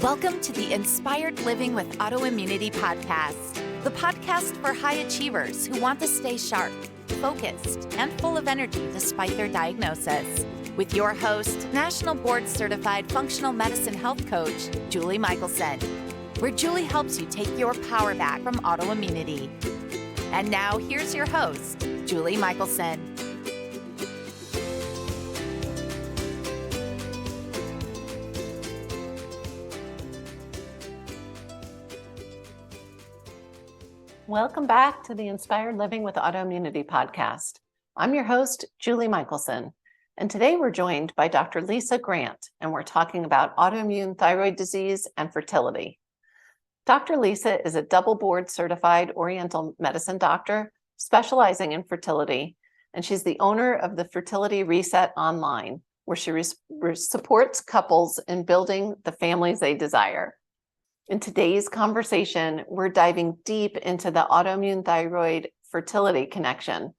Welcome to the Inspired Living with Autoimmunity podcast, the podcast for high achievers who want to stay sharp, focused, and full of energy despite their diagnosis. With your host, National Board Certified Functional Medicine Health Coach, Julie Michelson, where Julie helps you take your power back from autoimmunity. And now here's your host, Julie Michelson. Welcome back to the Inspired Living with Autoimmunity podcast. I'm your host, Julie Michelson, and today we're joined by Dr. Lisa Grant, and we're talking about autoimmune thyroid disease and fertility. Dr. Lisa is a double board certified Oriental Medicine Doctor specializing in fertility, and she's the owner of the Fertility Reset Online, where she supports couples in building the families they desire. In today's conversation, we're diving deep into the autoimmune thyroid fertility connection.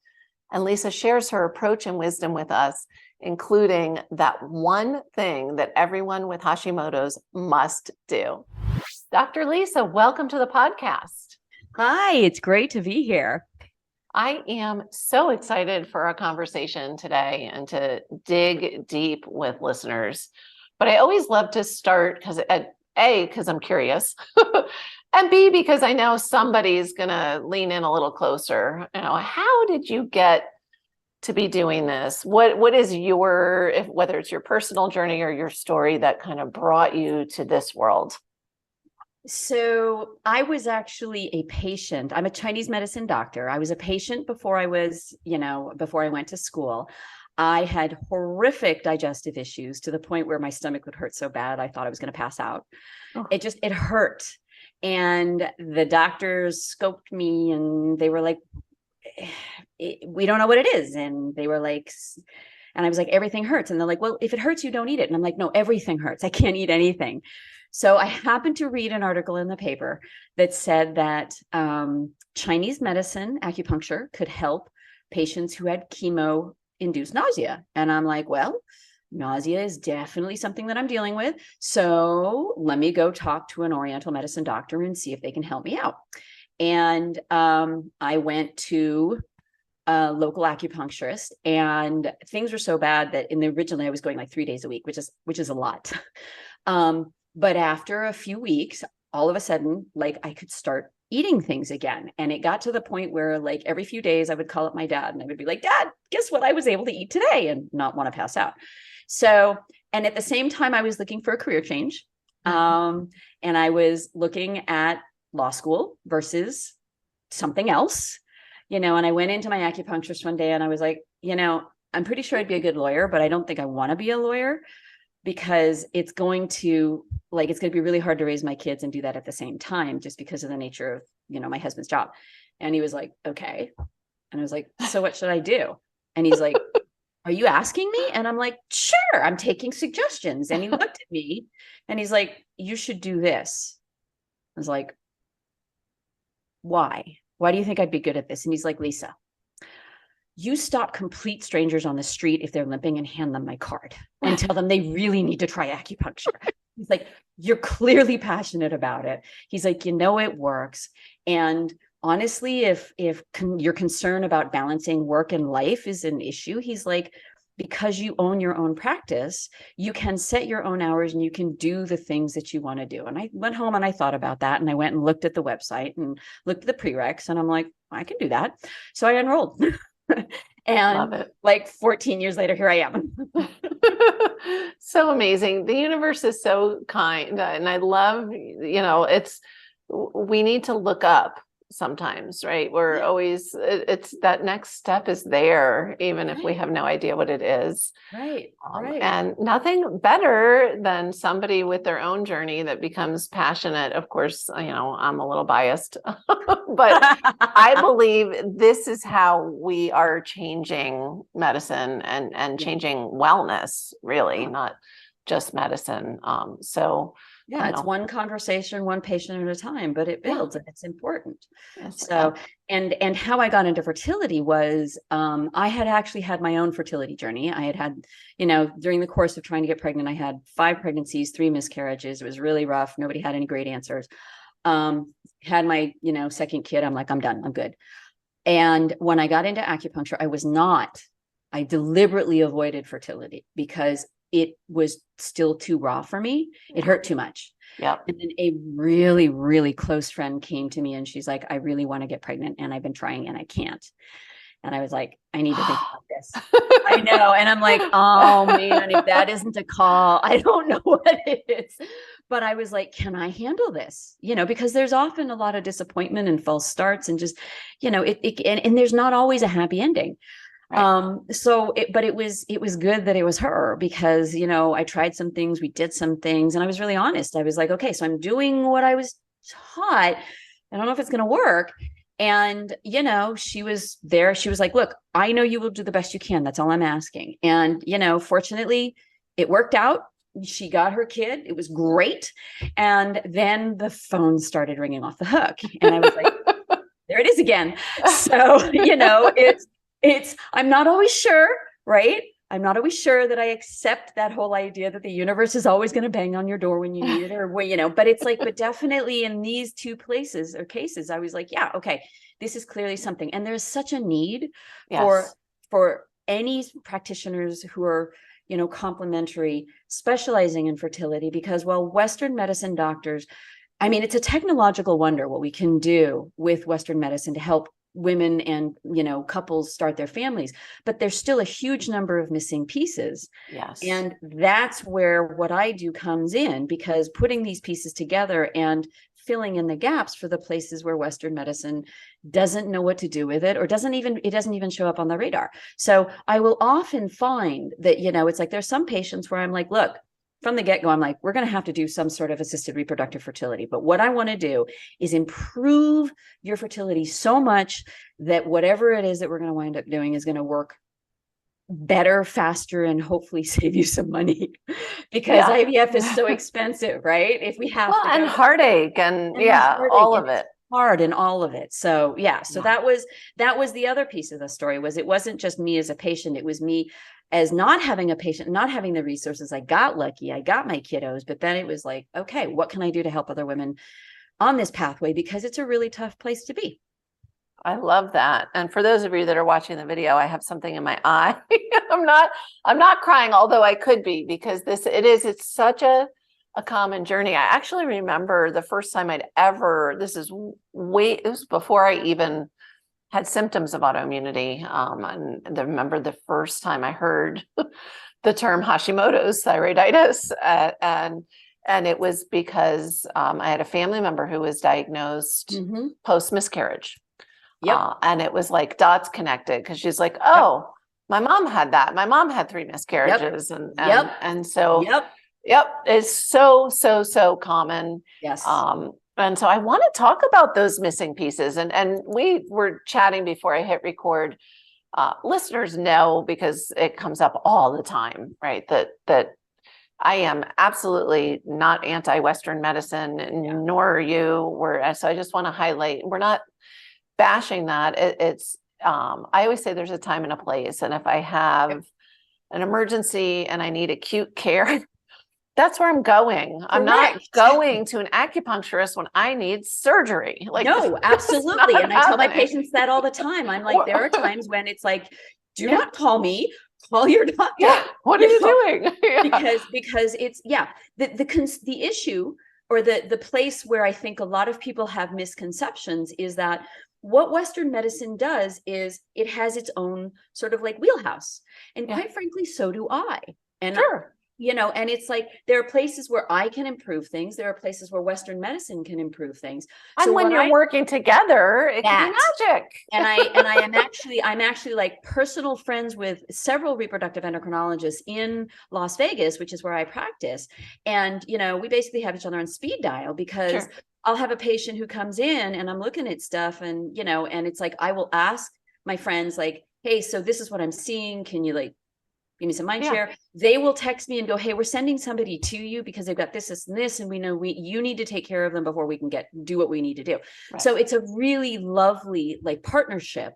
And Lisa shares her approach and wisdom with us, including that one thing that everyone with Hashimoto's must do. Dr. Lisa, welcome to the podcast. Hi, it's great to be here. I am so excited for our conversation today and to dig deep with listeners. But I always love to start because I'm curious, and B, because I know somebody's going to lean in a little closer. How did you get to be doing this? What is your, whether it's your personal journey or your story that kind of brought you to this world? So I was actually a patient. I'm a Chinese medicine doctor. I was a patient before I went to school. I had horrific digestive issues to the point where my stomach would hurt so bad I thought I was going to pass out. Oh. It hurt. And the doctors scoped me and they were like, we don't know what it is. And they were like, and I was like, everything hurts. And they're like, well, if it hurts, you don't eat it. And I'm like, no, everything hurts. I can't eat anything. So I happened to read an article in the paper that said that Chinese medicine, acupuncture, could help patients who had chemo-induced nausea. And I'm like, well, nausea is definitely something that I'm dealing with. So let me go talk to an Oriental medicine doctor and see if they can help me out. And I went to a local acupuncturist, and things were so bad that originally I was going like 3 days a week, which is a lot. But after a few weeks, all of a sudden, like I could start eating things again. And it got to the point where like every few days I would call up my dad and I would be like, Dad, guess what I was able to eat today, and not want to pass out. So, and at the same time, I was looking for a career change. And I was looking at law school versus something else, and I went into my acupuncturist one day and I was like, I'm pretty sure I'd be a good lawyer, but I don't think I want to be a lawyer, because it's going to be really hard to raise my kids and do that at the same time, just because of the nature of, my husband's job. And he was like, okay. And I was like, so what should I do? And he's like, are you asking me? And I'm like, sure, I'm taking suggestions. And he looked at me and he's like, you should do this. I was like, why? Why do you think I'd be good at this? And he's like, Lisa, you stop complete strangers on the street if they're limping and hand them my card and tell them they really need to try acupuncture. He's like, you're clearly passionate about it. He's like, it works. And honestly, if your concern about balancing work and life is an issue, he's like, because you own your own practice, you can set your own hours and you can do the things that you want to do. And I went home and I thought about that, and I went and looked at the website and looked at the prereqs, and I'm like, I can do that. So I enrolled. And like 14 years later, here I am. So amazing. The universe is so kind. And I love, we need to look up sometimes, right? We're always, it's that next step is there, even if we have no idea what it is. Right. And nothing better than somebody with their own journey that becomes passionate. Of course, I'm a little biased, but I believe this is how we are changing medicine and changing wellness, really, not just medicine. So Yeah, it's one conversation, one patient at a time, but it builds and it's important. So, and how I got into fertility was, I had actually had my own fertility journey. I had, during the course of trying to get pregnant, I had 5 pregnancies, 3 miscarriages. It was really rough. Nobody had any great answers. Had my, second kid. I'm like, I'm done. I'm good. And when I got into acupuncture, I deliberately avoided fertility because it was still too raw for me. It hurt too much. Yeah. And then a really, really close friend came to me and she's like, I really want to get pregnant and I've been trying and I can't. And I was like, I need to think about this. I know. And I'm like, oh man, if that isn't a call, I don't know what it is. But I was like, can I handle this? Because there's often a lot of disappointment and false starts and just, and there's not always a happy ending. Right. But it was good that it was her because, I tried some things, we did some things, and I was really honest. I was like, okay, so I'm doing what I was taught. I don't know if it's going to work. And, she was there. She was like, look, I know you will do the best you can. That's all I'm asking. And, fortunately it worked out. She got her kid. It was great. And then the phone started ringing off the hook. And I was like, there it is again. So, I'm not always sure, right? I'm not always sure that I accept that whole idea that the universe is always going to bang on your door when you need it or but it's like, but definitely in these 2 places or cases, I was like, yeah, okay, this is clearly something. And there's such a need for any practitioners who are, complementary, specializing in fertility, because while Western medicine doctors, it's a technological wonder what we can do with Western medicine to help women and couples start their families, but there's still a huge number of missing pieces. Yes. And that's where what I do comes in, because putting these pieces together and filling in the gaps for the places where Western medicine doesn't know what to do with it, or doesn't even show up on the radar. So I will often find that it's like there's some patients where I'm like, look, from the get-go, I'm like, we're going to have to do some sort of assisted reproductive fertility. But what I want to do is improve your fertility so much that whatever it is that we're going to wind up doing is going to work better, faster, and hopefully save you some money because IVF is so expensive, right? If we have and heartache and all of it. Hard and all of it. So that was the other piece of the story. Was it wasn't just me as a patient, it was me as not having a patient, not having the resources. I got lucky, I got my kiddos, but then it was like, okay, what can I do to help other women on this pathway? Because it's a really tough place to be. I love that. And for those of you that are watching the video, I have something in my eye. I'm not crying, although I could be, because it's such a common journey. I actually remember the first time it was before I even had symptoms of autoimmunity. And I remember the first time I heard the term Hashimoto's thyroiditis. And it was because I had a family member who was diagnosed post miscarriage. Yep. And it was like dots connected, because she's like, oh, my mom had that. My mom had 3 miscarriages. And so, it's so common. Yes. And so I want to talk about those missing pieces. And we were chatting before I hit record. Listeners know, because it comes up all the time, right? That I am absolutely not anti-Western medicine, nor are you. So I just want to highlight, we're not bashing that. I always say there's a time and a place. And if I have an emergency and I need acute care, that's where I'm going. I'm not going to an acupuncturist when I need surgery. No, absolutely. And I tell my patients that all the time. I'm like, there are times when it's like, do not call me, call your doctor. Yeah. What are you doing? Because it's, the issue, or the place where I think a lot of people have misconceptions, is that what Western medicine does is it has its own sort of like wheelhouse. And quite frankly, so do I. And and it's like, there are places where I can improve things. There are places where Western medicine can improve things. And so when you're working together, it can be magic. And I'm actually like personal friends with several reproductive endocrinologists in Las Vegas, which is where I practice. And, we basically have each other on speed dial, because I'll have a patient who comes in and I'm looking at stuff and, and it's like, I will ask my friends like, hey, so this is what I'm seeing. Can you give me some mind share. They will text me and go, hey, we're sending somebody to you because they've got this, this, and this, and we know you need to take care of them before we can do what we need to do. Right. So it's a really lovely like partnership,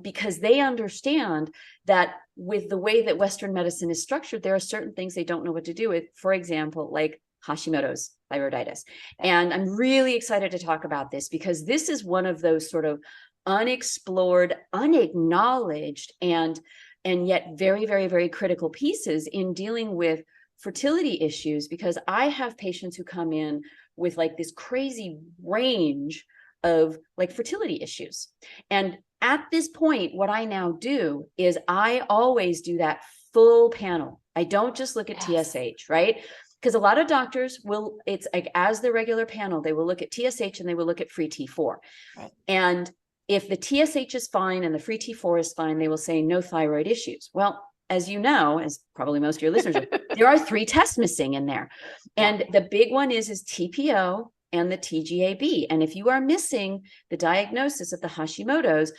because they understand that with the way that Western medicine is structured, there are certain things they don't know what to do with. For example, like Hashimoto's thyroiditis. And I'm really excited to talk about this because this is one of those sort of unexplored, unacknowledged, and yet very, very, very critical pieces in dealing with fertility issues, because I have patients who come in with like this crazy range of like fertility issues. And at this point, what I now do is I always do that full panel. I don't just look at TSH, right? Because a lot of doctors will, it's like as the regular panel, they will look at TSH and they will look at free T4. Right. And if the TSH is fine and the free T4 is fine, they will say no thyroid issues. Well, as you know, as probably most of your listeners know, there are 3 tests missing in there. And the big one is TPO and the TGAB. And if you are missing the diagnosis of the Hashimoto's,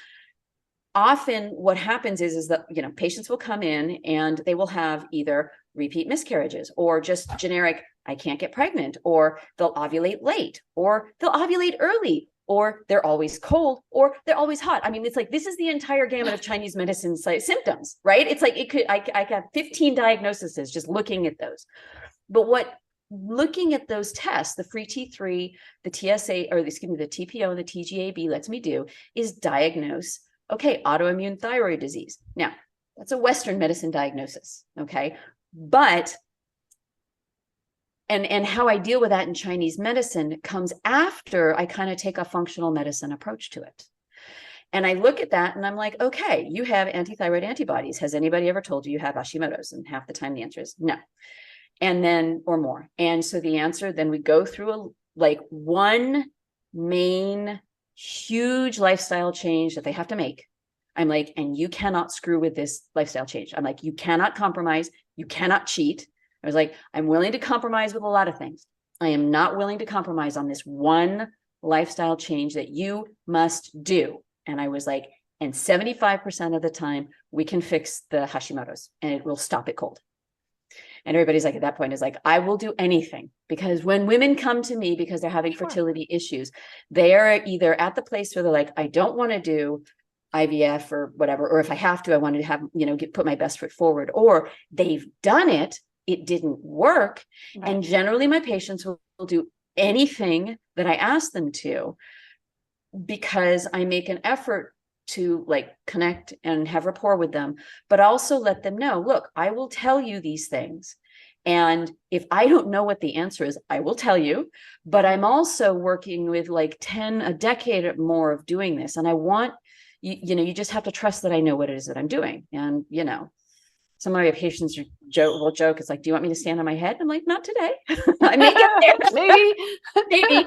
often what happens is that, you know, patients will come in and they will have either repeat miscarriages or just generic, I can't get pregnant, or they'll ovulate late, or they'll ovulate early, or they're always cold, or they're always hot. I mean, it's like, this is the entire gamut of Chinese medicine symptoms, right? It's like, I have 15 diagnoses just looking at those. But looking at those tests, the free T3, the TSA, or excuse me, the TPO and the TGAB lets me do is diagnose, okay, autoimmune thyroid disease. Now, that's a Western medicine diagnosis, okay? But and how I deal with that in Chinese medicine comes after I kind of take a functional medicine approach to it. And I look at that and I'm like, okay, you have anti-thyroid antibodies. Has anybody ever told you have Hashimoto's? And half the time the answer is no. And then, or more. And so the answer, then we go through one main huge lifestyle change that they have to make. I'm like, and you cannot screw with this lifestyle change. I'm like, you cannot compromise. You cannot cheat. I was like, I'm willing to compromise with a lot of things. I am not willing to compromise on this one lifestyle change that you must do. And I was like, and 75% of the time we can fix the Hashimoto's and it will stop it cold. And everybody's like, at that point is like, I will do anything, because when women come to me because they're having fertility issues, they are either at the place where they're like, I don't want to do IVF or whatever, or if I have to, I want to have, put my best foot forward, or they've done it, it didn't work. Right. And generally my patients will do anything that I ask them to, because I make an effort to connect and have rapport with them, but also let them know, look, I will tell you these things. And if I don't know what the answer is, I will tell you, but I'm also working with a decade or more of doing this. And I want, you just have to trust that I know what it is that I'm doing. And, some of my patients will joke. It's like, do you want me to stand on my head? I'm like, not today. I may get there. Maybe.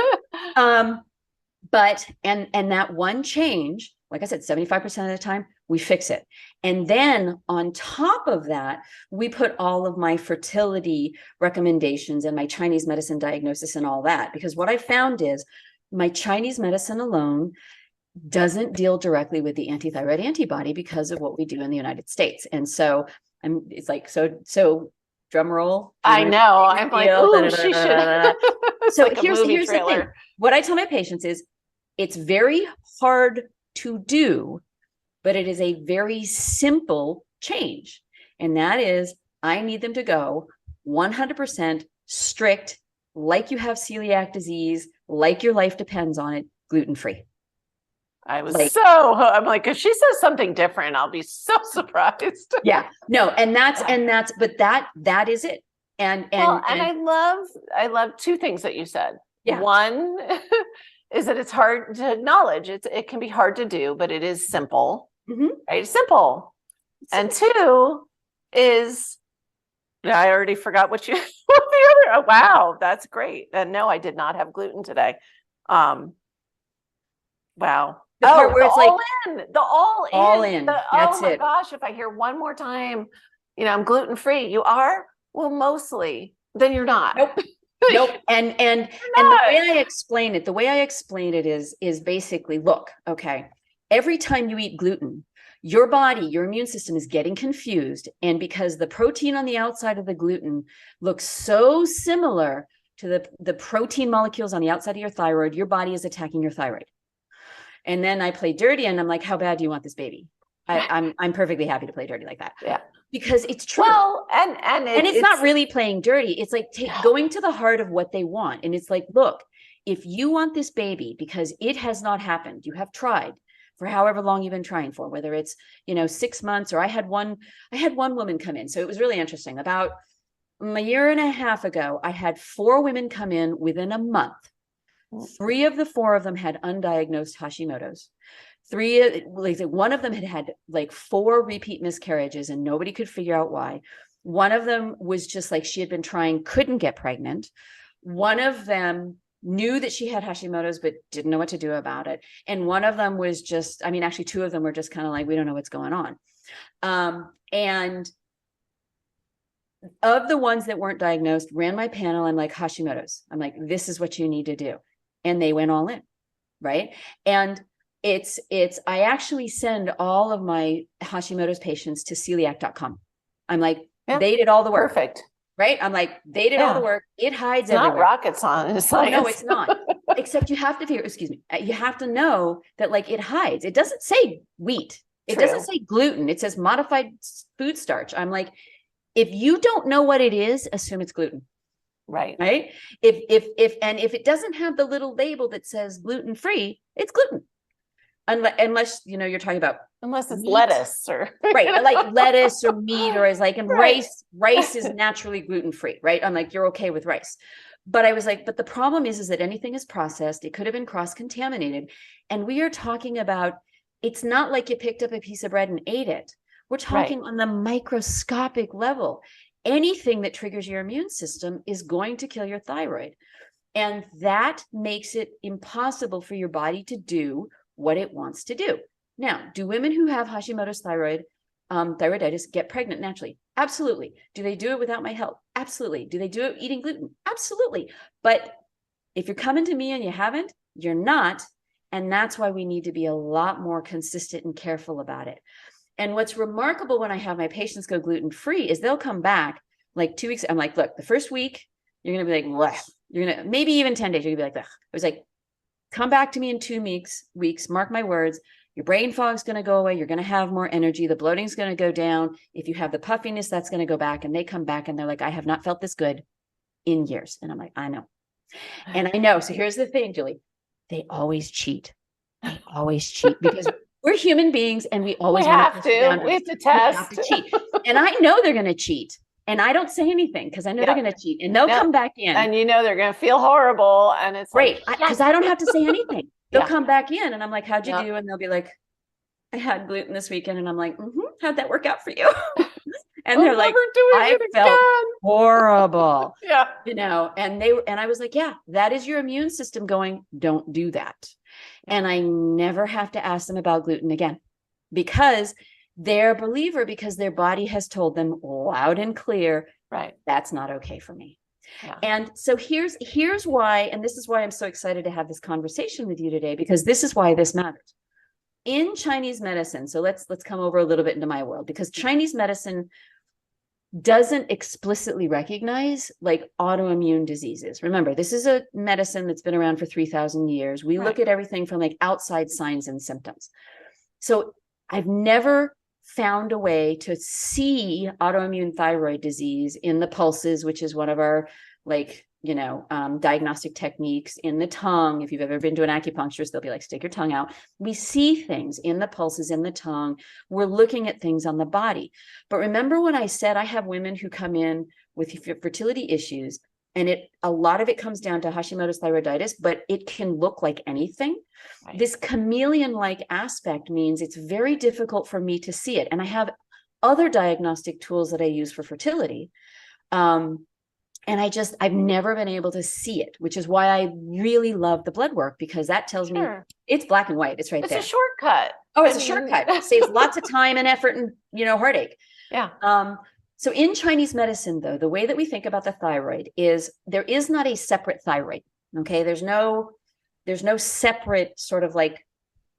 But that one change, like I said, 75% of the time we fix it. And then on top of that, we put all of my fertility recommendations and my Chinese medicine diagnosis and all that, because what I found is my Chinese medicine alone doesn't deal directly with the anti-thyroid antibody because of what we do in the United States. And so it's like, so drum roll. I know. I'm like, oh, she should. So here's the thing. What I tell my patients is it's very hard to do, but it is a very simple change. And that is, I need them to go 100% strict, like you have celiac disease, like your life depends on it, gluten-free. I was I'm like, if she says something different, I'll be so surprised. Yeah, no. And but that is it. And I love 2 things that you said. Yeah. One is that it's hard to acknowledge. It can be hard to do, but it is simple. Mm-hmm. Right? It's simple. And 2 is, I already forgot what the other. Oh, wow, that's great. And no, I did not have gluten today. Wow. The part where it's all in. That's it. Oh my gosh, if I hear one more time, I'm gluten free. You are? Well, mostly. Then you're not. Nope. And the way I explain it is basically, look, okay, every time you eat gluten, your body, your immune system is getting confused. And because the protein on the outside of the gluten looks so similar to the protein molecules on the outside of your thyroid, your body is attacking your thyroid. And then I play dirty and I'm like, how bad do you want this baby? I'm perfectly happy to play dirty like that. Yeah. Because it's true. Well, and it's not really playing dirty. It's like going to the heart of what they want. And it's like, look, if you want this baby because it has not happened, you have tried for however long you've been trying for, whether it's, 6 months, or I had one woman come in. So it was really interesting. About a year and a half ago, I had 4 women come in within a month. 3 of the 4 of them had undiagnosed Hashimoto's. 3, like one of them had like 4 repeat miscarriages and nobody could figure out why. One of them was just like, she had been trying, couldn't get pregnant. One of them knew that she had Hashimoto's, but didn't know what to do about it. And one of them was just, actually 2 of them were just kind of like, we don't know what's going on. And of the ones that weren't diagnosed, ran my panel. I'm like, Hashimoto's. I'm like, this is what you need to do. And they went all in. Right. And I actually send all of my Hashimoto's patients to celiac.com. I'm like, they did all the work. Perfect. Right. I'm like, they did all the work. It hides it's everywhere. Not rocket science. Oh, no, it's not. Except you have to figure, you have to know that like it hides. It doesn't say wheat. It doesn't say gluten. It says modified food starch. I'm like, if you don't know what it is, assume it's gluten. Right. Right. If it doesn't have the little label that says gluten free, it's gluten. Unless you're talking about unless it's meat. Lettuce or right, like lettuce or meat, or is like, and rice is naturally gluten free, right? I'm like, you're okay with rice. But I was like, but the problem is that anything is processed. It could have been cross-contaminated. And we are talking about, it's not like you picked up a piece of bread and ate it. We're talking on the microscopic level. Anything that triggers your immune system is going to kill your thyroid. And that makes it impossible for your body to do what it wants to do. Now, do women who have Hashimoto's thyroiditis get pregnant naturally? Absolutely. Do they do it without my help? Absolutely. Do they do it eating gluten? Absolutely. But if you're coming to me and you haven't, you're not. And that's why we need to be a lot more consistent and careful about it. And what's remarkable when I have my patients go gluten-free is they'll come back like 2 weeks. I'm like, look, the first week, you're going to be like, bleh. You're going to, maybe even 10 days, you're going to be like, bleh. I was like, come back to me in 2 weeks, mark my words. Your brain fog's going to go away. You're going to have more energy. The bloating's going to go down. If you have the puffiness, that's going to go back. And they come back and they're like, I have not felt this good in years. And I'm like, I know. And I know. So here's the thing, Julie. They always cheat. They always cheat because we're human beings and we always have to. We have to test. We have to cheat. And I know they're going to cheat. And I don't say anything because I know they're going to cheat and they'll come back in. And they're going to feel horrible. And it's great because I don't have to say anything. They'll come back in and I'm like, how'd you do? And they'll be like, I had gluten this weekend. And I'm like, how'd that work out for you? And they're like, I felt horrible. And I was like, yeah, that is your immune system going, don't do that. And I never have to ask them about gluten again because they're a believer because their body has told them loud and clear, that's not okay for me. Yeah. And so here's why, and this is why I'm so excited to have this conversation with you today, because this is why this matters. In Chinese medicine, so let's come over a little bit into my world, because Chinese medicine doesn't explicitly recognize like autoimmune diseases. Remember, this is a medicine that's been around for 3,000 years. We look at everything from like outside signs and symptoms. So I've never found a way to see autoimmune thyroid disease in the pulses, which is one of our diagnostic techniques, in the tongue. If you've ever been to an acupuncturist, they'll be like, stick your tongue out. We see things in the pulses, in the tongue. We're looking at things on the body. But remember when I said I have women who come in with fertility issues, and a lot of it comes down to Hashimoto's thyroiditis, but it can look like anything. Right. This chameleon-like aspect means it's very difficult for me to see it. And I have other diagnostic tools that I use for fertility. And I've never been able to see it, which is why I really love the blood work, because that tells me it's black and white. It's right there. It's a shortcut. Oh, it's a shortcut. It saves lots of time and effort and, heartache. Yeah. So in Chinese medicine, though, the way that we think about the thyroid is there is not a separate thyroid. Okay. There's no separate sort of like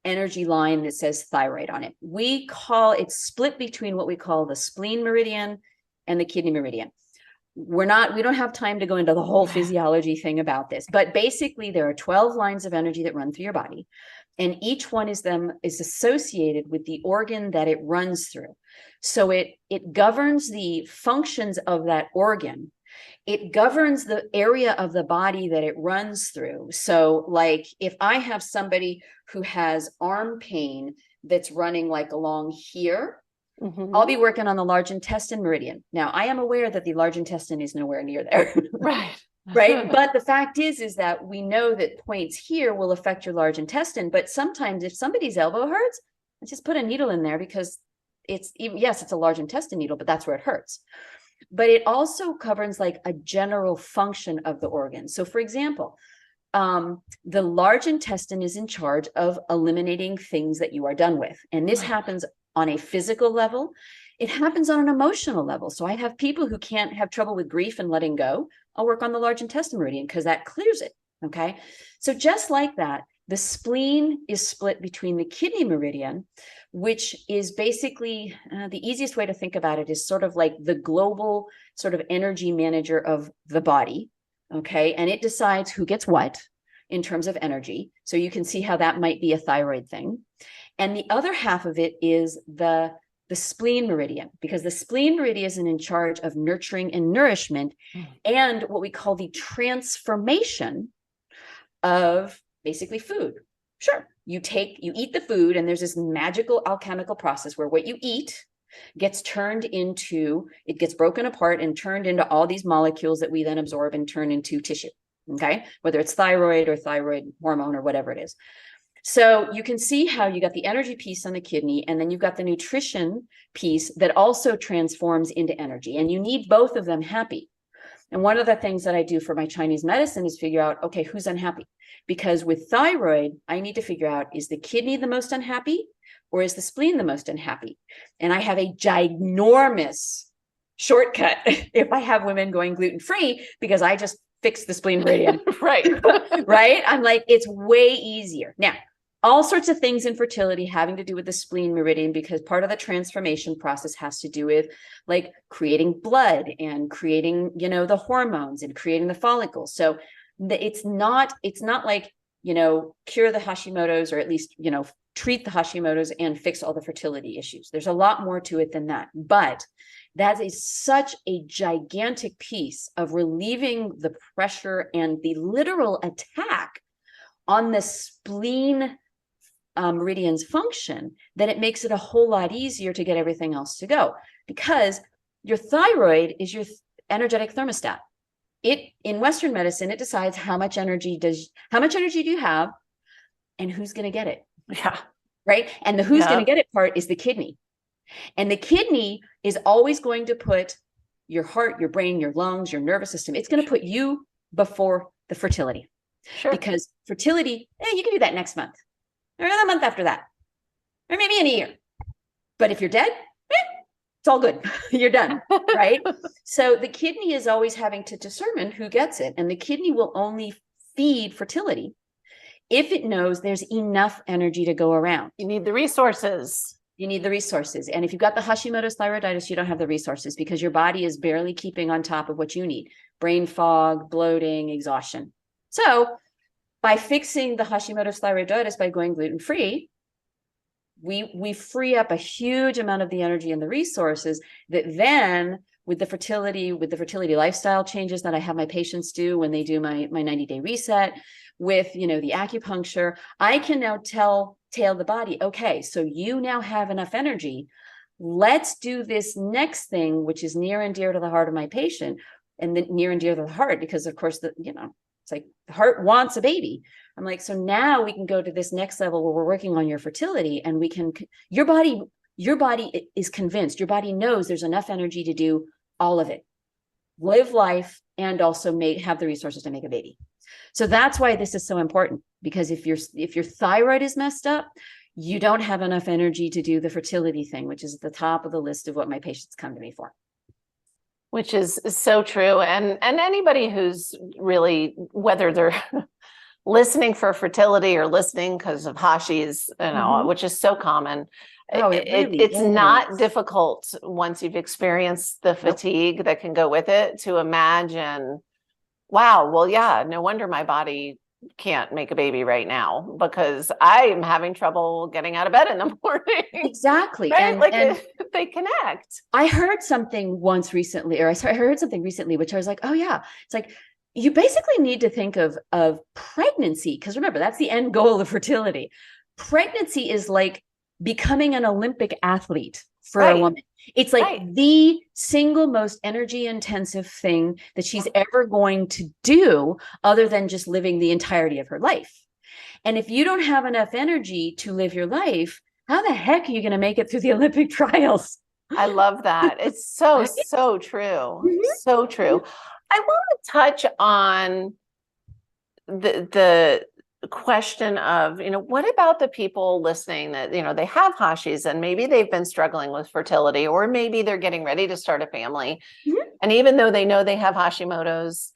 energy line that says thyroid on it. It's split between what we call the spleen meridian and the kidney meridian. We don't have time to go into the whole physiology thing about this, but basically there are 12 lines of energy that run through your body, and each one is associated with the organ that it runs through. So it governs the functions of that organ. It governs the area of the body that it runs through. So like if I have somebody who has arm pain that's running like along here, I'll be working on the large intestine meridian. Now, I am aware that the large intestine is nowhere near there. Right. Right. But the fact is that we know that points here will affect your large intestine. But sometimes if somebody's elbow hurts, I just put a needle in there because it's a large intestine needle, but that's where it hurts. But it also covers like a general function of the organ. So for example, the large intestine is in charge of eliminating things that you are done with. And this happens on a physical level. It happens on an emotional level. So I have people who can't have trouble with grief and letting go. I'll work on the large intestine meridian because that clears it. Okay. So just like that, the spleen is split between the kidney meridian, which is basically the easiest way to think about it is sort of like the global sort of energy manager of the body. Okay. And it decides who gets what in terms of energy. So you can see how that might be a thyroid thing. And the other half of it is the spleen meridian, because the spleen meridian is in charge of nurturing and nourishment and what we call the transformation of basically food. Sure. You eat the food, and there's this magical alchemical process where what you eat gets broken apart and turned into all these molecules that we then absorb and turn into tissue. Okay. Whether it's thyroid or thyroid hormone or whatever it is. So you can see how you got the energy piece on the kidney, and then you've got the nutrition piece that also transforms into energy. And you need both of them happy. And one of the things that I do for my Chinese medicine is figure out, okay, who's unhappy? Because with thyroid, I need to figure out, is the kidney the most unhappy or is the spleen the most unhappy? And I have a ginormous shortcut if I have women going gluten-free, because I just fix the spleen meridian. Right. Right. I'm like, it's way easier. Now, all sorts of things in fertility having to do with the spleen meridian, because part of the transformation process has to do with like creating blood and creating, the hormones and creating the follicles. So it's not like, cure the Hashimoto's, or at least, treat the Hashimoto's and fix all the fertility issues. There's a lot more to it than that. But that is such a gigantic piece of relieving the pressure and the literal attack on the spleen meridian's function, that it makes it a whole lot easier to get everything else to go, because your thyroid is your energetic thermostat. In Western medicine, it decides how much energy do you have and who's going to get it. Yeah. Right. And the who's going to get it part is the kidney. And the kidney is always going to put your heart, your brain, your lungs, your nervous system. It's going to put you before the fertility. Sure. Because fertility, you can do that next month or the month after that, or maybe in a year. But if you're dead, it's all good. You're done. Right. So the kidney is always having to determine who gets it. And the kidney will only feed fertility if it knows there's enough energy to go around. You need the resources. You need the resources. And if you've got the Hashimoto's thyroiditis, you don't have the resources because your body is barely keeping on top of what you need. Brain fog, bloating, exhaustion. So by fixing the Hashimoto's thyroiditis by going gluten-free, we free up a huge amount of the energy and the resources that then with the fertility lifestyle changes that I have my patients do when they do my 90-day reset with, the acupuncture, I can now tell the body, okay, so you now have enough energy. Let's do this next thing, which is near and dear to the heart of my patient, and then near and dear to the heart, because of course, it's like the heart wants a baby. I'm like, so now we can go to this next level where we're working on your fertility, and your body is convinced, your body knows there's enough energy to do all of it, live life, and also have the resources to make a baby. So that's why this is so important, because if your thyroid is messed up, you don't have enough energy to do the fertility thing, which is at the top of the list of what my patients come to me for. Which is so true. And anybody who's really, whether they're listening for fertility or listening because of Hashi's, which is so common. Oh, it really It's is. not difficult once you've experienced the fatigue that can go with it to imagine, wow, well, yeah, no wonder my body can't make a baby right now because I am having trouble getting out of bed in the morning. Exactly. Right? And They connect. I heard something once recently, or I heard something recently, which I was like, oh yeah, it's like, you basically need to think of pregnancy, because remember, that's the end goal of fertility. Pregnancy is like becoming an Olympic athlete for a woman. It's like the single most energy intensive thing that she's ever going to do, other than just living the entirety of her life. And if you don't have enough energy to live your life, how the heck are you going to make it through the Olympic trials? I love that. It's so true. So true. I want to touch on the question of, what about the people listening that, they have Hashis and maybe they've been struggling with fertility, or maybe they're getting ready to start a family. And even though they know they have Hashimoto's,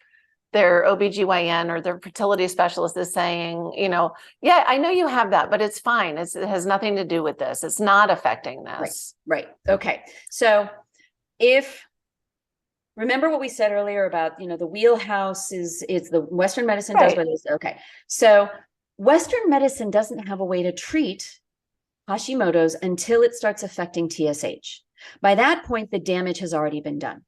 their OBGYN or their fertility specialist is saying, yeah, I know you have that, but it's fine. It has nothing to do with this. It's not affecting this. Right. Okay. So remember what we said earlier about, the wheelhouse is the Western medicine does what it is. Okay. So Western medicine doesn't have a way to treat Hashimoto's until it starts affecting TSH. By that point, the damage has already been done.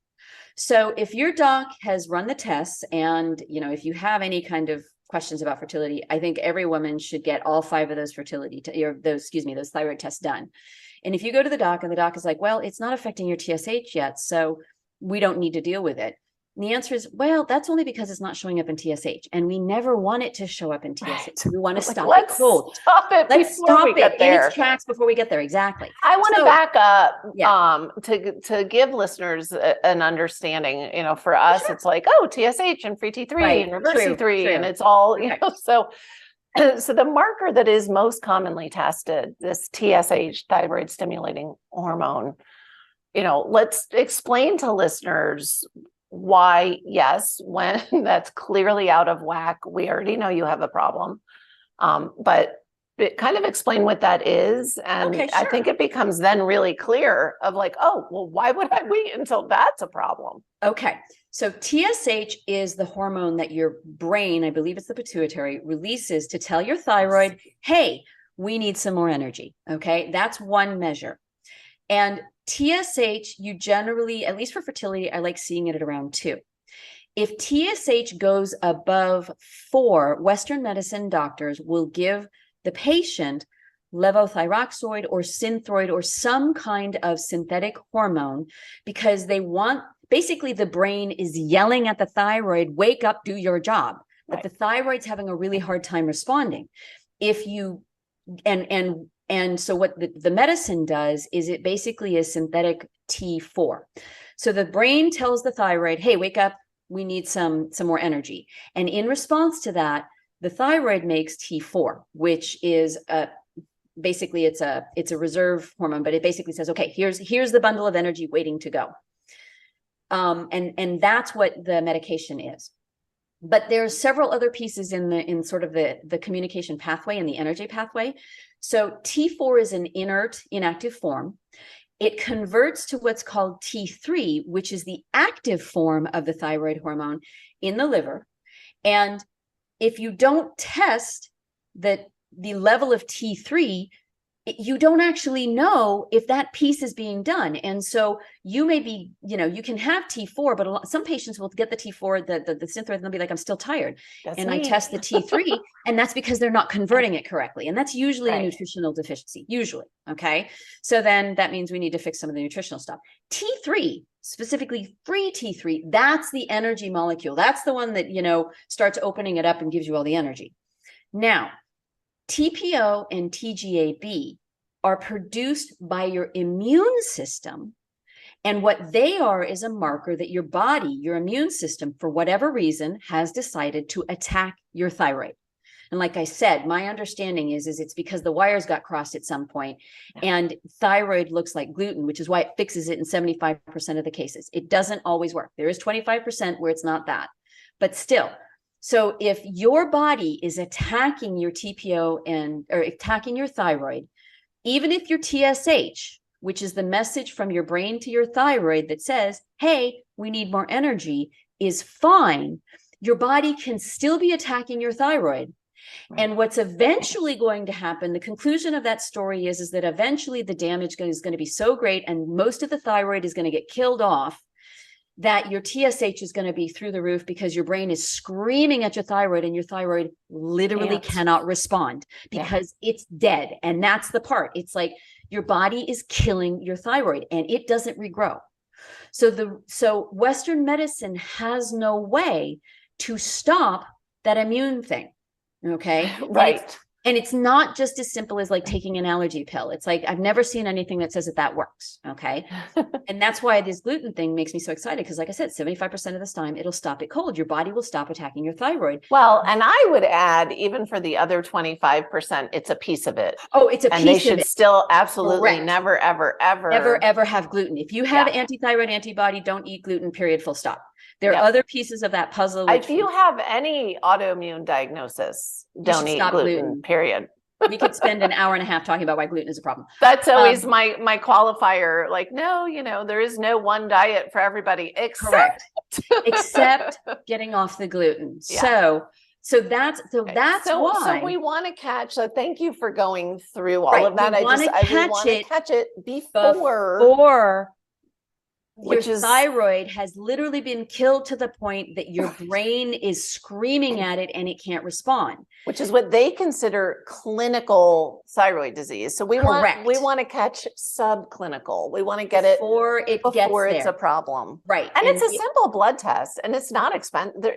So if your doc has run the tests and, if you have any kind of questions about fertility, I think every woman should get all 5 of those those thyroid tests done. And if you go to the doc and the doc is like, well, it's not affecting your TSH yet, so we don't need to deal with it. And the answer is, well, that's only because it's not showing up in TSH. And we never want it to show up in TSH. We want to stop it cold. Let's stop it in its tracks before we get there. Exactly. I want to back up to give listeners an understanding. For us, it's like, TSH and free T3 and reverse T3, and it's all, so the marker that is most commonly tested, this TSH, thyroid stimulating hormone, let's explain to listeners why, yes, when that's clearly out of whack, we already know you have a problem. But kind of explain what that is. And I think it becomes then really clear of like, why would I wait until that's a problem? Okay. So TSH is the hormone that your brain, I believe it's the pituitary, releases to tell your thyroid, hey, we need some more energy. Okay. That's one measure. And TSH, you generally, at least for fertility, I like seeing it at around 2. If TSH goes above 4, Western medicine doctors will give the patient levothyroxine or Synthroid or some kind of synthetic hormone, because they want, basically the brain is yelling at the thyroid, wake up, do your job. But the thyroid's having a really hard time responding. If you, and so what the medicine does is it basically is synthetic T4. So the brain tells the thyroid, hey, wake up, we need some more energy. And in response to that, the thyroid makes T4, which is basically it's a reserve hormone, but it basically says, okay, here's the bundle of energy waiting to go. And that's what the medication is. But there's several other pieces in sort of the communication pathway and the energy pathway. So T4 is an inert, inactive form. It converts to what's called T3, which is the active form of the thyroid hormone in the liver. And if you don't test the level of T3, you don't actually know if that piece is being done. And so you may be, you can have T4, but some patients will get the T4, the Synthroid, and they'll be like, I'm still tired. I test the T3, and that's because they're not converting it correctly. And that's usually a nutritional deficiency, usually. Okay. So then that means we need to fix some of the nutritional stuff. T3, specifically free T3, that's the energy molecule. That's the one that, starts opening it up and gives you all the energy. Now, TPO and TGAB are produced by your immune system. And what they are is a marker that your body, your immune system, for whatever reason, has decided to attack your thyroid. And like I said, my understanding is it's because the wires got crossed at some point, and thyroid looks like gluten, which is why it fixes it in 75% of the cases. It doesn't always work. There is 25% where it's not that. But still, So if your body is attacking your TPO or attacking your thyroid, even if your TSH, which is the message from your brain to your thyroid that says, hey, we need more energy, is fine, your body can still be attacking your thyroid. Right. And what's eventually going to happen, the conclusion of that story is that eventually the damage is going to be so great and most of the thyroid is going to get killed off that your TSH is going to be through the roof because your brain is screaming at your thyroid and your thyroid literally cannot respond because it's dead. And that's the part. It's like your body is killing your thyroid and it doesn't regrow. So Western medicine has no way to stop that immune thing. Okay. Right. And it's not just as simple as like taking an allergy pill. It's like, I've never seen anything that says that works. Okay. And that's why this gluten thing makes me so excited. Cause like I said, 75% of this time, it'll stop it cold. Your body will stop attacking your thyroid. Well, and I would add, even for the other 25%, it's a piece of it. Oh, it's a piece of it. And they should still absolutely never, ever have gluten. If you have anti-thyroid antibody, don't eat gluten, period, full stop. There are other pieces of that puzzle. If you have any autoimmune diagnosis, don't eat gluten, period. We could spend an hour and a half talking about why gluten is a problem. That's always my qualifier. Like, no, there is no one diet for everybody except getting off the gluten. Yeah. So that's why. So we want to catch. So thank you for going through all of that. I want to catch it before your thyroid has literally been killed to the point that your brain is screaming at it and it can't respond. Which is what they consider clinical thyroid disease. So we want to catch subclinical. We want to get it before it's a problem. Right. And it's a simple blood test and it's not expensive.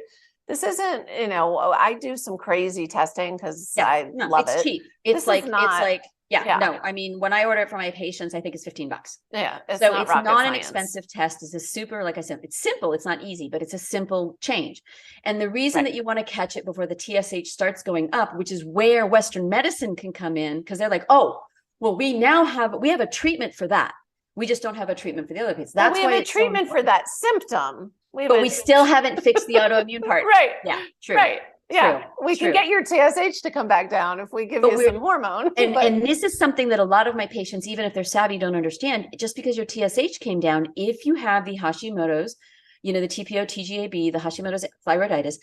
This isn't, I do some crazy testing because I love it. It's cheap. It's like no, I mean, when I order it for my patients, I think it's $15. Yeah. It's not an expensive test. It's a super, like I said, it's simple. It's not easy, but it's a simple change. And the reason that you want to catch it before the TSH starts going up, which is where Western medicine can come in, because they're like, oh, well, we have a treatment for that. We just don't have a treatment for the other piece. That's why we have a treatment for that symptom. But we still haven't fixed the autoimmune part. Right. Yeah. True. Right. Yeah, we can get your TSH to come back down if we give you some hormone. And this is something that a lot of my patients, even if they're savvy, don't understand. Just because your TSH came down, if you have the Hashimoto's, the TPO, TGAB, the Hashimoto's thyroiditis,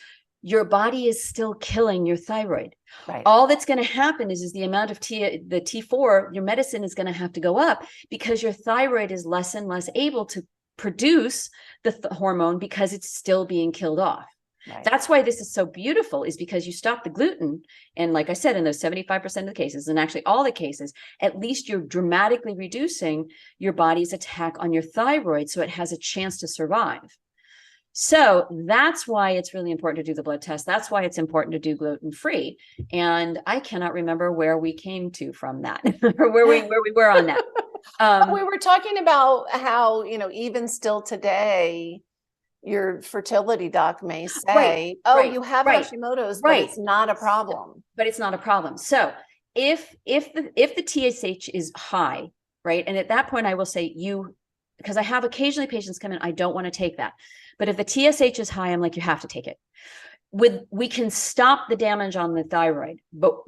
your body is still killing your thyroid. Right. All that's going to happen is the amount of the T4, your medicine is going to have to go up because your thyroid is less and less able to produce the hormone because it's still being killed off. Right. That's why this is so beautiful, is because you stop the gluten. And like I said, in those 75% of the cases, and actually all the cases, at least you're dramatically reducing your body's attack on your thyroid so it has a chance to survive. So that's why it's really important to do the blood test. That's why it's important to do gluten-free. And I cannot remember where we came to from that, or where we were on that. We were talking about how, even still today, your fertility doc may say, you have Hashimoto's, but it's not a problem. But it's not a problem. So if the TSH is high, right? And at that point, I will say because I have occasionally patients come in, I don't want to take that. But if the TSH is high, I'm like, you have to take it. We can stop the damage on the thyroid, but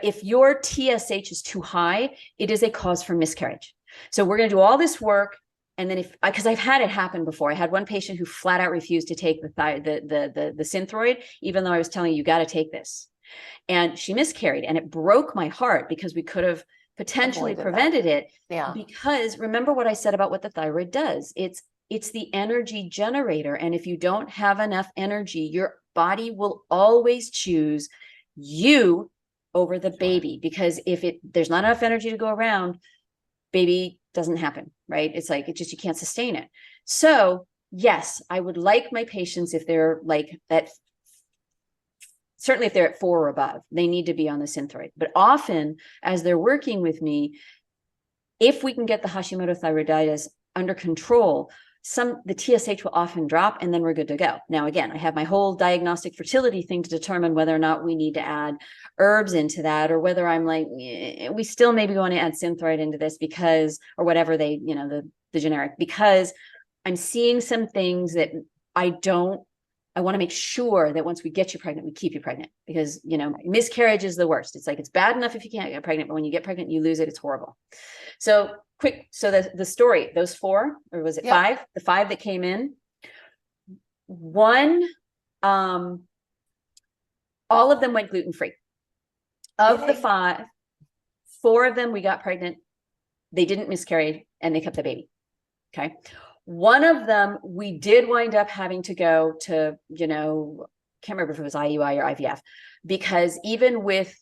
if your TSH is too high, it is a cause for miscarriage. So we're going to do all this work. And then because I've had it happen before, I had one patient who flat out refused to take the Synthroid, even though I was telling you got to take this, and she miscarried, and it broke my heart because we could have potentially prevented it. Yeah. Because remember what I said about what the thyroid does. It's the energy generator. And if you don't have enough energy, your body will always choose you over the baby, because if there's not enough energy to go around, baby doesn't happen, right? It's like, you can't sustain it. So yes, I would like my patients, if they're like that, certainly if they're at 4 or above, they need to be on the Synthroid. But often as they're working with me, if we can get the Hashimoto thyroiditis under control, the TSH will often drop, and then we're good to go. Now, again, I have my whole diagnostic fertility thing to determine whether or not we need to add herbs into that, or whether I'm like, we still maybe want to add Synthroid into this because, or whatever the generic, because I'm seeing some things that I don't I want to make sure that once we get you pregnant, we keep you pregnant, because, miscarriage is the worst. It's like, it's bad enough if you can't get pregnant, but when you get pregnant, you lose it. It's horrible. So the story, those 4, or was it 5? The 5 that came in, one, all of them went gluten-free. Of the 5, 4 of them, we got pregnant. They didn't miscarry and they kept the baby. Okay. One of them, we did wind up having to go to, can't remember if it was IUI or IVF, because even with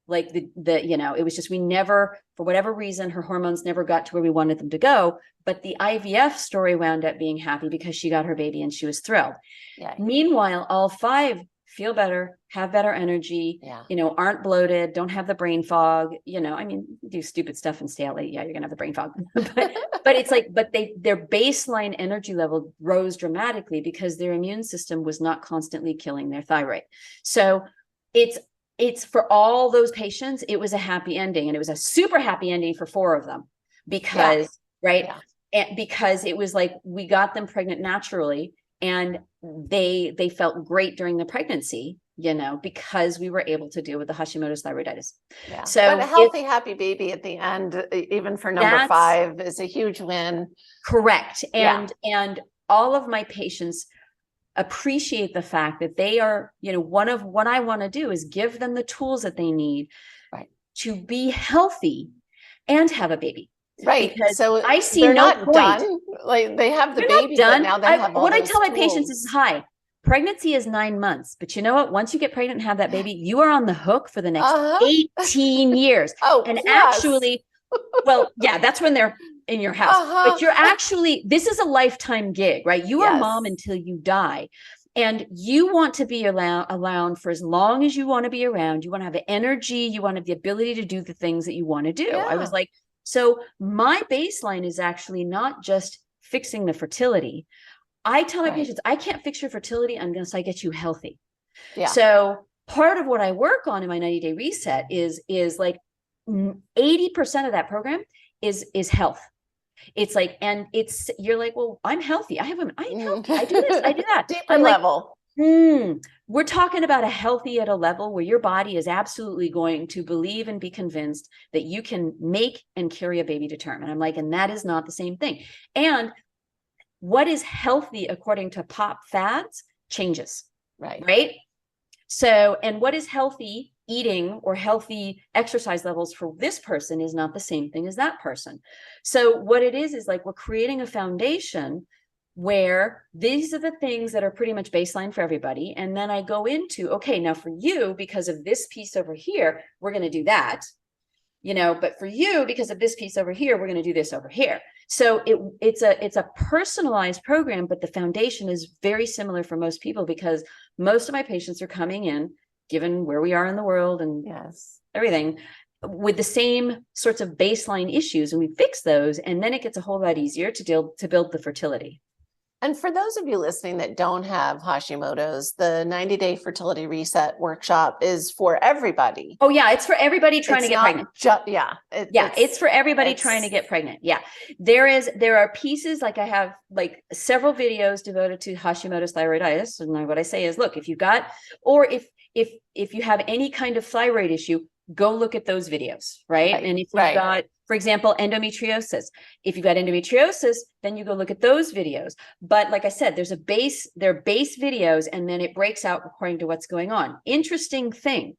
like it was just, we never, for whatever reason, her hormones never got to where we wanted them to go. But the IVF story wound up being happy because she got her baby and she was thrilled. Yeah. Meanwhile, all 5 feel better, have better energy, aren't bloated, don't have the brain fog, do stupid stuff and stay out late. Yeah, you're gonna have the brain fog. but it's like, their baseline energy level rose dramatically because their immune system was not constantly killing their thyroid. So it's for all those patients, it was a happy ending, and it was a super happy ending for 4 of them because, and because it was like, we got them pregnant naturally, and they felt great during the pregnancy, because we were able to deal with the Hashimoto's thyroiditis. Yeah. So but a healthy, happy baby at the end, even for number 5, is a huge win. Correct. And all of my patients appreciate the fact that they are, one of what I want to do is give them the tools that they need to be healthy and have a baby. Right. Because so I see they're no not point. Done. Like, they have the baby, but now they have all what those I tell my tools. patients is, hi, pregnancy is 9 months, but you know what? Once you get pregnant and have that baby, you are on the hook for the next 18 years. Actually, that's when they're in your house, but you're actually, this is a lifetime gig, right? You are mom until you die. And you want to be around for as long as you want to be around. You want to have the energy. You want to have the ability to do the things that you want to do. Yeah. I was like, so my baseline is actually not just fixing the fertility. I tell my patients, I can't fix your fertility unless I get you healthy. Yeah. So part of what I work on in my 90-day reset is like 80% of that program is health. It's like, and you're like, well, I'm healthy. I'm healthy. I do this, I do that. Deeper level. We're talking about a healthy at a level where your body is absolutely going to believe and be convinced that you can make and carry a baby to term. And I'm like, and that is not the same thing. And what is healthy according to pop fads changes. Right. So, and what is healthy eating or healthy exercise levels for this person is not the same thing as that person. So what it is like, we're creating a foundation where these are the things that are pretty much baseline for everybody. And then I go into, okay, now for you, because of this piece over here, we're going to do that, but for you, because of this piece over here, we're going to do this over here. So it's a personalized program, but the foundation is very similar for most people, because most of my patients are coming in, given where we are in the world and everything, with the same sorts of baseline issues, and we fix those, and then it gets a whole lot easier to build the fertility. And for those of you listening that don't have Hashimoto's, the 90-day fertility reset workshop is for everybody. Oh yeah, it's for everybody trying to get pregnant. It's for everybody trying to get pregnant. Yeah, there are pieces, like I have like several videos devoted to Hashimoto's thyroiditis, and what I say is, look, if you got, or if you have any kind of thyroid issue, go look at those videos, right? And if you've got, for example, endometriosis, if you've got endometriosis, then you go look at those videos. But like I said, there are base videos, and then it breaks out according to what's going on. Interesting thing,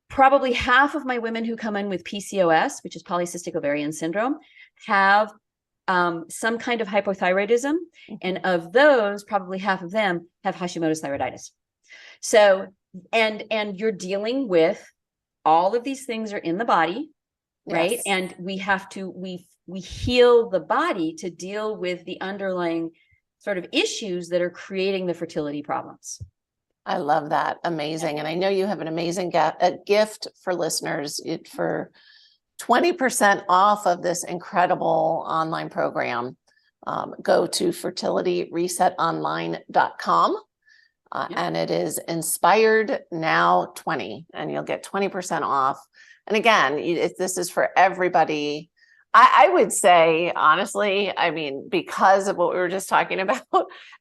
probably half of my women who come in with PCOS, which is polycystic ovarian syndrome, have some kind of hypothyroidism. And of those, probably half of them have Hashimoto's thyroiditis. So, and you're dealing with all of these things are in the body, right? And we have to, we heal the body to deal with the underlying sort of issues that are creating the fertility problems. I love that. Amazing. And I know you have an amazing gift for listeners for 20% off of this incredible online program. Go to fertilityresetonline.com. And it is Inspired Now 20, and you'll get 20% off. And again, this is for everybody. I would say, honestly, I mean, because of what we were just talking about,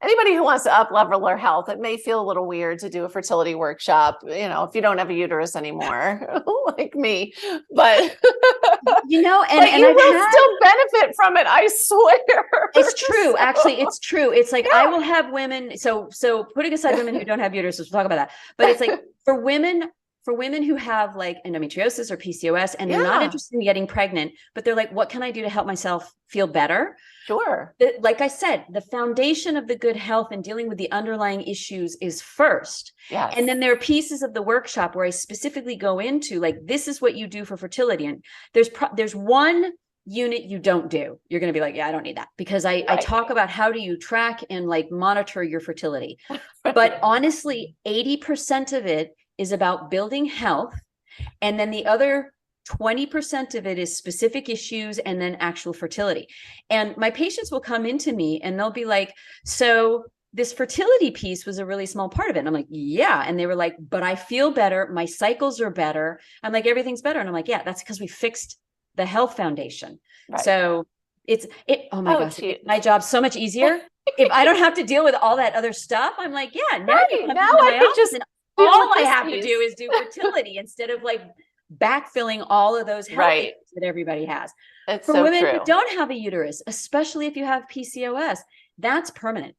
anybody who wants to up level their health, it may feel a little weird to do a fertility workshop, if you don't have a uterus anymore, like me, but and you I've will had, still benefit from it. I swear. it's true. So, Actually, it's true. It's like, I will have women. So putting aside women who don't have uteruses, we'll talk about that. But it's like for women who have like endometriosis or PCOS and they're not interested in getting pregnant, but they're like, what can I do to help myself feel better? Sure. Like I said, the foundation of the good health and dealing with the underlying issues is first. Yes. And then there are pieces of the workshop where I specifically go into like, this is what you do for fertility. And there's one unit you don't do. You're going to be like, yeah, I don't need that, because I talk about how do you track and like monitor your fertility. But honestly, 80% of it is about building health. And then the other 20% of it is specific issues and then actual fertility. And my patients will come into me and they'll be like, so this fertility piece was a really small part of it. And I'm like, yeah. And they were like, but I feel better. My cycles are better. I'm like, everything's better. And I'm like, yeah, that's because we fixed the health foundation. Right. So oh my gosh, my job's so much easier. If I don't have to deal with all that other stuff, I'm like, yeah, now I could just, all I have to do is do fertility instead of like backfilling all of those health issues that everybody has. It's for so women true. who don't have a uterus, especially if you have PCOS, that's permanent.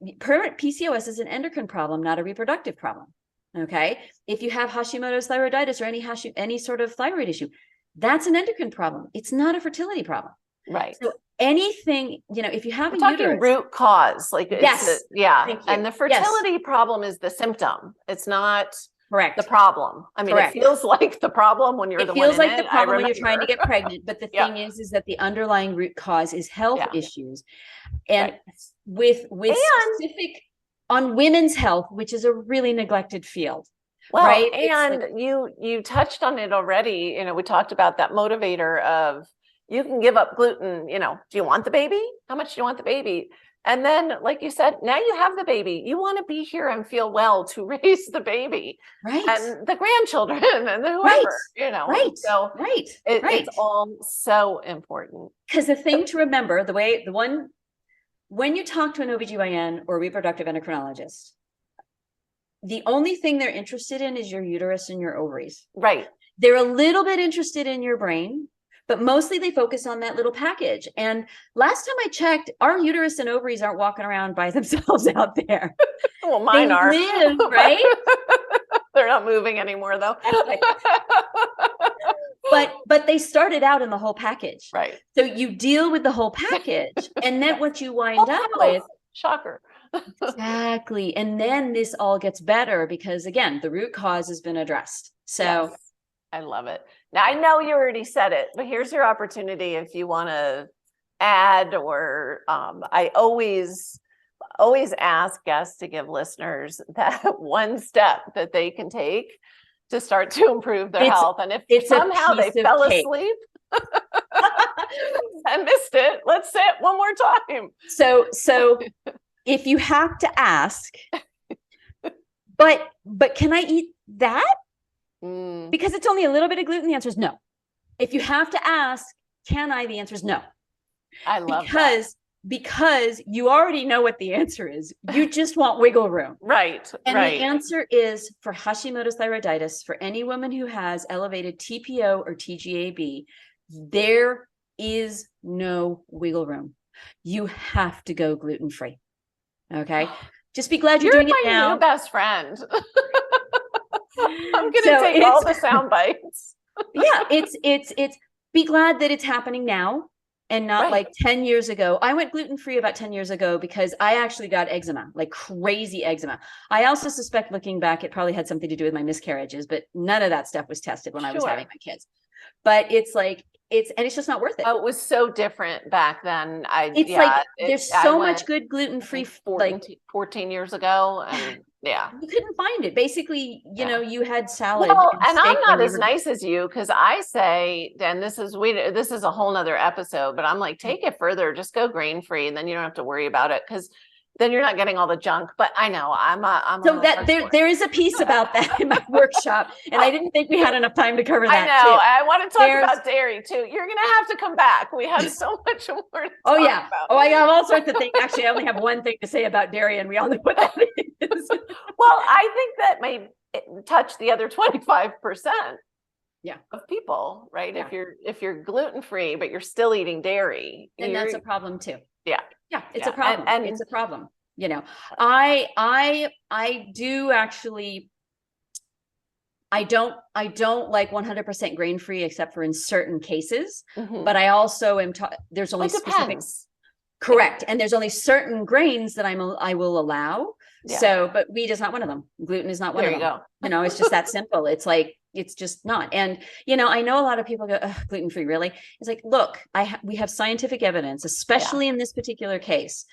PCOS is an endocrine problem, not a reproductive problem. Okay. If you have Hashimoto's thyroiditis or any sort of thyroid issue, that's an endocrine problem. It's not a fertility problem. Right. So anything, if you have We're talking uterus, root cause, like, Thank you. And the fertility problem is the symptom. It's not correct the problem. I mean, It feels like the problem when you're the one in it. It feels like the problem when you're trying to get pregnant. But the thing is that the underlying root cause is health issues. And with specific on women's health, which is a really neglected field. Well, right? And you touched on it already. We talked about that motivator of, you can give up gluten, do you want the baby? How much do you want the baby? And then, like you said, now you have the baby. You want to be here and feel well to raise the baby, right? And the grandchildren and the whoever, Right. So it's all so important. Because the thing to remember, when you talk to an OBGYN or reproductive endocrinologist, the only thing they're interested in is your uterus and your ovaries. Right. They're a little bit interested in your brain, but mostly they focus on that little package. And last time I checked, our uterus and ovaries aren't walking around by themselves out there. Well, mine they are. Live, right? They're not moving anymore, though. But they started out in the whole package. Right. So you deal with the whole package. And then what you wind up with. Shocker. Exactly. And then this all gets better because, again, the root cause has been addressed. So yes. I love it. Now, I know you already said it, but here's your opportunity if you want to add, or I always ask guests to give listeners that one step that they can take to start to improve their health. And if somehow they fell asleep and missed it, let's say it one more time. So if you have to ask, but can I eat that? Because it's only a little bit of gluten, the answer is no. If you have to ask, can I? The answer is no. I love that. Because you already know what the answer is. You just want wiggle room. Right. And the answer is, for Hashimoto's thyroiditis, for any woman who has elevated TPO or TGAB, there is no wiggle room. You have to go gluten-free. Okay. Just be glad you're doing it now. You're my new best friend. I'm going to take all the sound bites. Yeah. It's be glad that it's happening now and not like 10 years ago. I went gluten-free about 10 years ago because I actually got eczema, like crazy eczema. I also suspect, looking back, it probably had something to do with my miscarriages, but none of that stuff was tested when I was having my kids. But it's like, it's just not worth it. Oh, it was so different back then. There's so much good gluten-free, 14 years ago. And you couldn't find it. Basically, you had salad. Well, and I'm not as nice as you, because I say, and this is a whole nother episode, but I'm like, take it further, just go grain-free, and then you don't have to worry about it. Because then you're not getting all the junk. But I know So that there is a piece about that in my workshop, and I didn't think we had enough time to cover that. I know. Too. I want to talk about dairy too. You're going to have to come back. We have so much more to talk about. Oh, I have all sorts of things. Actually, I only have one thing to say about dairy, and we all know what that is. Well, I think that may touch the other 25%. Of people, right? Yeah. If you're gluten-free, but you're still eating dairy, then that's a problem too. Yeah. It's a problem. And it's a problem. You know, I do actually, I don't like 100% grain-free except for in certain cases, but I also am, there's only specific, correct. And there's only certain grains that I will allow. Yeah. So, but wheat is not one of them. Gluten is not one of them. Go. You know, it's just that simple. It's like, it's just not. And, you know, I know a lot of people go, gluten-free, really? It's like, look, we have scientific evidence, especially in this particular case,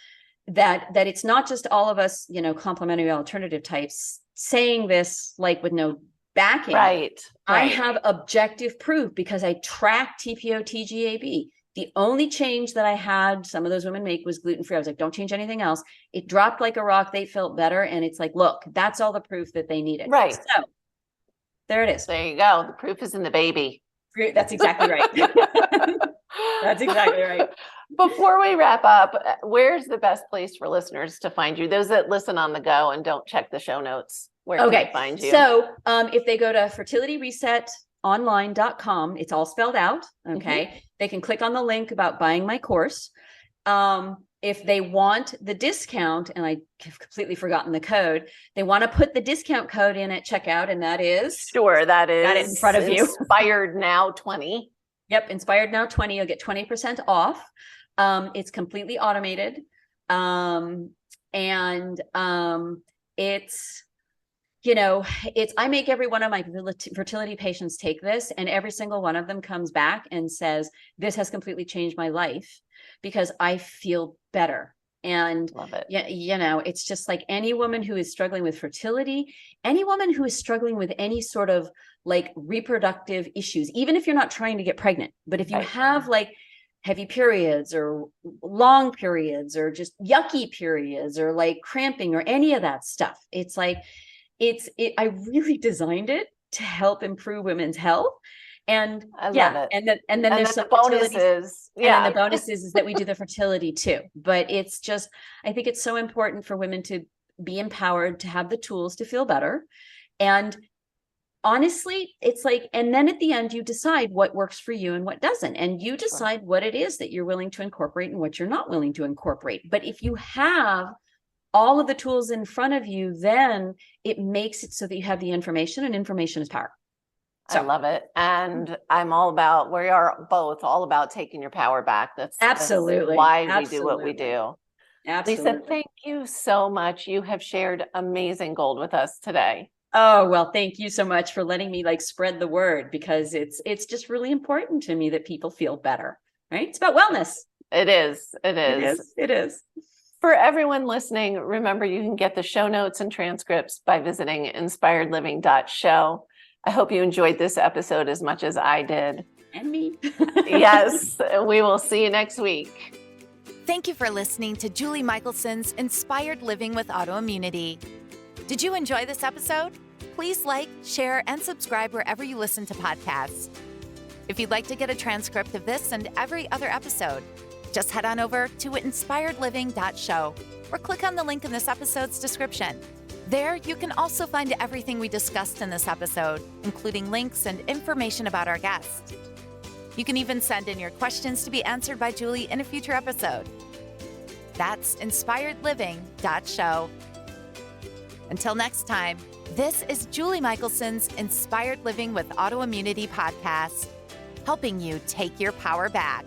that it's not just all of us, you know, complementary alternative types saying this, like with no backing. Right. I have objective proof because I track TPO, TGAB. The only change that I had some of those women make was gluten-free. I was like, don't change anything else. It dropped like a rock. They felt better. And it's like, look, that's all the proof that they needed. Right. So there it is. There you go. The proof is in the baby. That's exactly right. That's exactly right. Before we wrap up, where's the best place for listeners to find you? Those that listen on the go and don't check the show notes, where can they find you? So if they go to fertilityresetonline.com, it's all spelled out. Okay. They can click on the link about buying my course. If they want the discount, and I have completely forgotten the code, they want to put the discount code in at checkout, and that is? Sure, that is. Got it in front of you. Inspired Now 20. Yep, Inspired Now 20. You'll get 20% off. It's completely automated. It's, you know, I make every one of my fertility patients take this, and every single one of them comes back and says, this has completely changed my life because I feel better. And love it. You know, it's just like any woman who is struggling with fertility, any woman who is struggling with any sort of like reproductive issues, even if you're not trying to get pregnant, but if you have like heavy periods or long periods or just yucky periods or like cramping or any of that stuff, it's like, I really designed it to help improve women's health. And I love it. And then there's some bonuses. And then the bonuses is that we do the fertility too. But it's just, I think it's so important for women to be empowered, to have the tools to feel better. And honestly, it's like, and then at the end, you decide what works for you and what doesn't. And you decide what it is that you're willing to incorporate and what you're not willing to incorporate. But if you have all of the tools in front of you, then it makes it so that you have the information, and information is power. So. I love it. And we are both all about taking your power back. That's absolutely why we do what we do. Absolutely. Lisa, thank you so much. You have shared amazing gold with us today. Oh, well, thank you so much for letting me like spread the word, because it's just really important to me that people feel better, right? It's about wellness. It is. It is. For everyone listening, remember you can get the show notes and transcripts by visiting inspiredliving.show. I hope you enjoyed this episode as much as I did. And me. Yes, we will see you next week. Thank you for listening to Julie Michelson's Inspired Living with Autoimmunity. Did you enjoy this episode? Please like, share, and subscribe wherever you listen to podcasts. If you'd like to get a transcript of this and every other episode, just head on over to inspiredliving.show or click on the link in this episode's description. There, you can also find everything we discussed in this episode, including links and information about our guest. You can even send in your questions to be answered by Julie in a future episode. That's inspiredliving.show. Until next time, this is Julie Michelson's Inspired Living with Autoimmunity podcast, helping you take your power back.